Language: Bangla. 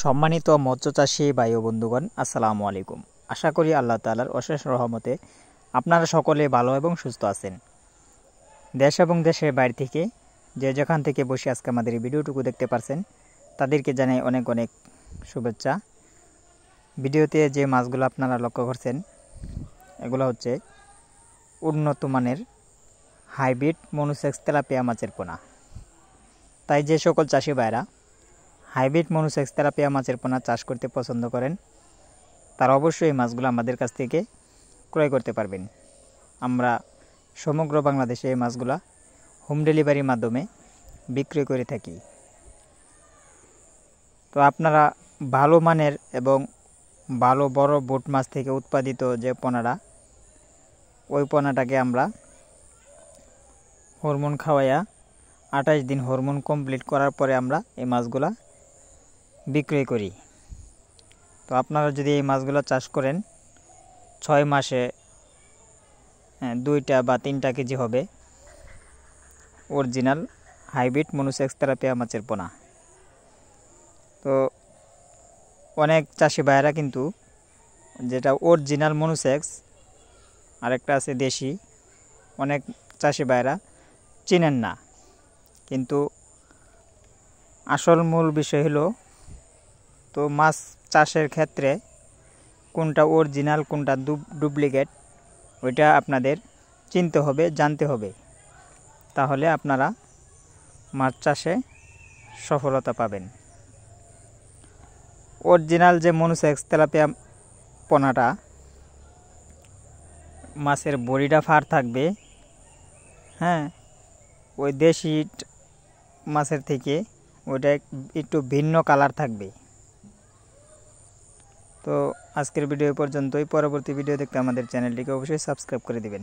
সম্মানিত মৎস্যচাষী ভাই ও বন্ধুগণ, আসসালামু আলাইকুম। আশা করি আল্লাহ তাআলার অশেষ রহমতে আপনারা সকলে ভালো এবং সুস্থ আছেন। দেশ এবং দেশের বাইরে থেকে যে যেখান থেকে বসে আজকে আমাদের এই ভিডিওটুকু দেখতে পারছেন তাদেরকে জানাই অনেক অনেক শুভেচ্ছা। ভিডিওতে যে মাছগুলো আপনারা লক্ষ্য করছেন এগুলো হচ্ছে উন্নত মানের হাইব্রিড মনোসেক্স তেলাপিয়া মাছের পোনা। তাই যে সকল চাষি ভাইরা হাইব্রিড মনোসেক্স তেলাপিয়া মাছের পোনা চাষ করতে পছন্দ করেন তারা অবশ্যই এই মাছগুলো আমাদের কাছ থেকে ক্রয় করতে পারবেন। আমরা সমগ্র বাংলাদেশে এই মাছগুলো হোম ডেলিভারির মাধ্যমে বিক্রি করে থাকি। তো আপনারা ভালো মানের এবং ভালো বড় বোট মাছ থেকে উৎপাদিত যে পোনাটা, ওই পোনাটাকে আমরা হরমোন খাওয়াইয়া 28 দিন হরমোন কমপ্লিট করার পরে আমরা এই মাছগুলা বিক্রয় করি। তো আপনারা যদি এই মাছগুলো চাষ করেন 6 মাসে 2টা বা 3টা কেজি হবে অরিজিনাল হাইব্রিড মনোসেক্স তেলাপিয়া মাছের পোনা। তো অনেক চাষি ভাইয়েরা কিন্তু যেটা অরিজিনাল মনোসেক্স আরেকটা আছে দেশি, অনেক চাষি ভাইয়েরা চিনেন না। কিন্তু আসল মূল বিষয় হলো, তো মাছ চাষের ক্ষেত্রে কোনটা অরিজিনাল কোনটা ডুপ্লিকেট ওইটা আপনাদের চিনতে হবে, জানতে হবে। তাহলে আপনারা মাছ চাষে সফলতা পাবেন। অরিজিনাল যে মনোসেক্স তেলাপিয়া পোনাটা, মাছের বডিটা ফার থাকবে, হ্যাঁ, ওই দেশি মাছের থেকে ওইটা একটু ভিন্ন কালার থাকবে। তো আজকের ভিডিও পর্যন্তই। পরবর্তী ভিডিও দেখতে আমাদের চ্যানেলটিকে অবশ্যই সাবস্ক্রাইব করে দিবেন।